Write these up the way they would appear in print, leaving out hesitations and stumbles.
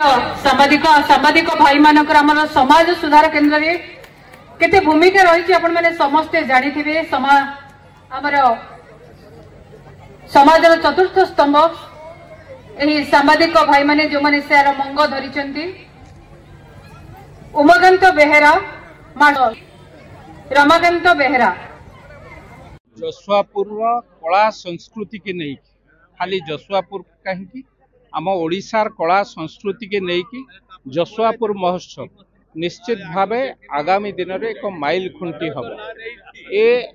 सामाजिक सामाजिक भाई मानकर आमर समाज सुधार केन्द्र में केते भूमिका रही आपण मैंने समस्ते जानी आमर समाज चतुर्थ स्तंभ यही सामाजिक भाई माने जो माने सेर मंग धरी उमाकांत बेहेरा रमाकांत बेहेरा जसुआपुर कला संस्कृति के नहीं खाली जसुआपुर कहीं आम ओडिशार कला संस्कृति के नहीं जसुआपुर महोत्सव निश्चित भावे आगामी दिन में एक माइल खुंटी हम ए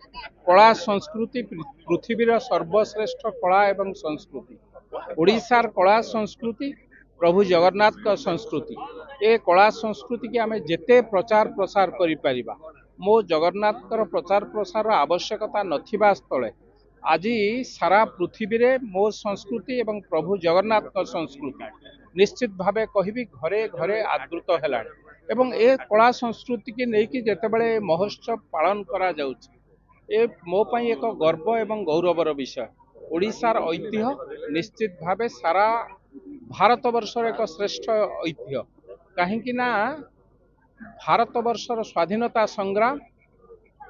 कला संस्कृति पृथ्वीर सर्वश्रेष्ठ कला एवं संस्कृति ओडिशार कला संस्कृति प्रभु जगन्नाथ का संस्कृति ए कला संस्कृति की आम जेते प्रचार प्रसार करिपरिबा मो जगन्नाथ प्रचार प्रसार आवश्यकता नथिबा स्थले आज सारा पृथ्वी रे मो संस्कृति एवं प्रभु जगन्नाथ का संस्कृति निश्चित भावे कहबी घरे घरे आदृत हेलाणी एवं ए कला संस्कृति की लेकिन जेतेबेले महोत्सव पालन करा जाउछि ए मो पई एक गर्व एवं गौरवर विषय ओडिशार ऐतिह्य निश्चित भावे सारा भारत वर्षर एक श्रेष्ठ ऐतिह्य कहीं ना भारत वर्षर स्वाधीनता संग्राम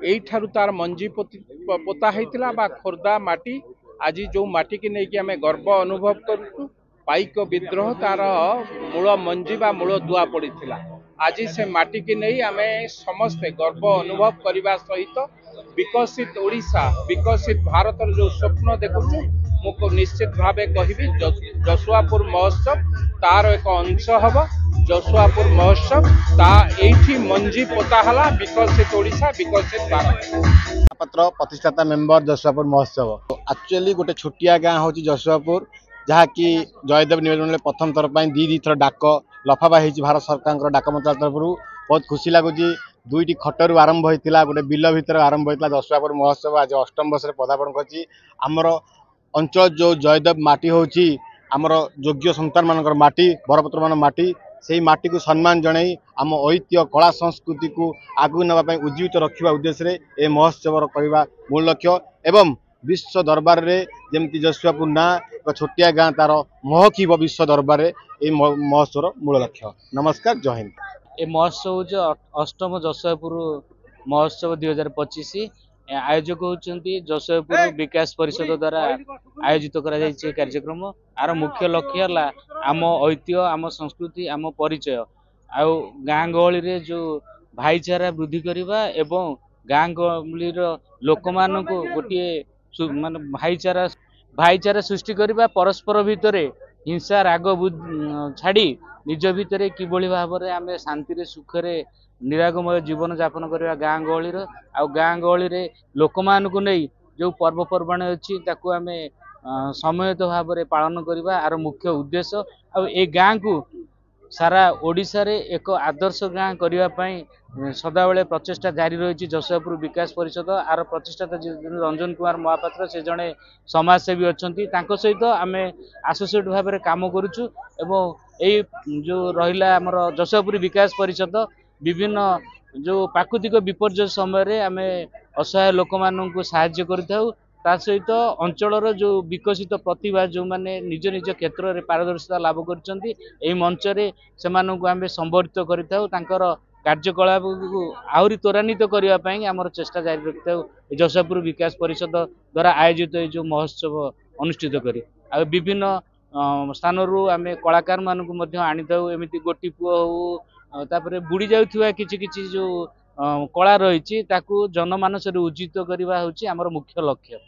एठारु तार मंजी पोता होता बा खोर्धा माटी आज जो माटी की नहीं आम गर्व अनुभव करूँ पाइक विद्रोह तार मूल मंजी बा मूल दुआ पड़ी आज से माटी की नहीं आम समस्ते गर्व अनुभव करने सहित विकसित ओडिशा विकसित भारत जो स्वप्न देखुचु मुझको निश्चित भावे कहबी जसुआपुर महोत्सव तार एक अंश हम जसुआपुर महोत्सव ता एठी मंजी पोता हला विकसित ओडिशा विकसित भारत पत्र प्रतिष्ठाता मेंबर जसुआपुर महोत्सव एक्चुअली गोटे छोटिया गाँ हूँ जसुआपुर जहाँकि जयदेव निवेदन प्रथम थर पर दी थर डाक लफाफा हो भारत सरकार डाक मंत्रालय तरफ बहुत खुशी लगुच दुईटी खटरू आरंभ होता गोटे बिल भितर आरंभ होता जसुआपुर महोत्सव आज अष्टम वर्ष पदार्पण करमर अंचल जो जयदेव माटी हूँ आमर योग्य संतान मान माटी बरपत्र मान माटी से माटी को सम्मान जनाई आम ऐतिह्य कला संस्कृति को आगू नापी उज्जीवित रखा उद्देश्य ए महोत्सव करने मूल लक्ष्य एवं विश्व दरबार रे जमती जसुआपुर ना एक छोटिया गाँ तार महकी विश्व दरबार ये महोत्सव मूल लक्ष्य। नमस्कार, जय हिंद। ए महोत्सव जो अष्टम जसुआपुर महोत्सव 2025 आयोजक होती जसुआपुर विकास परिषद द्वारा आयोजित कर कार्यक्रम आर मुख्य लक्ष्य है आम ऐतिह्य आम संस्कृति आम परिचय आउ गाँ गहली जो भाईचारा वृद्धि करवा एवं गाँ गहली लोक मान गोटे मान भाईचारा सृष्टि करवा परस्पर भितर हिंसा राग छाड़ी निज भितर किभली भाव में आम शांति सुखरे निरागमय जीवन यापन करवा गाँ गहली आ गाँ गहली लोक मान नहीं जो पर्वपर्वाणी अच्छी आम समयत भाव में पालन करवा आर मुख्य उद्देश्य आ गाँ को सारा ओडिशा रे एक आदर्श गाँ करने सदाबले प्रचेषा जारी रही जसुआपुर विकास परिषद आर प्रतिष्ठाता रंजन कुमार महापात्र से जड़े समाजसेवी अच्छा सहित आम आसोसिएट भाव में कम करुचु एवं जो रहा आमर जसुआपुर विकास परिषद विभिन्न जो प्राकृतिक विपर्य समय आम असहाय लोक मानू साहाय्य करिथाउ ता सहित अंचल जो विकसित प्रतिभा जो माने निज निज क्षेत्र में पारदर्शिता लाभ कर मंच से आम संबर्धित करिथाउ तांकर कार्यकलाप को आहरी त्वरान्वित करने आमर चेष्टा जारी रखि जसुआपुर विकास परिषद द्वारा आयोजित जो महोत्सव अनुष्ठित करी विभिन्न स्थान आम कलाकार मानक आनी था एमती गोटी पुओ हो तापर बुड़ी जाउथुवा किछि जो कला रही जनमानस उज्जीवित करवा हूँ आमर मुख्य लक्ष्य।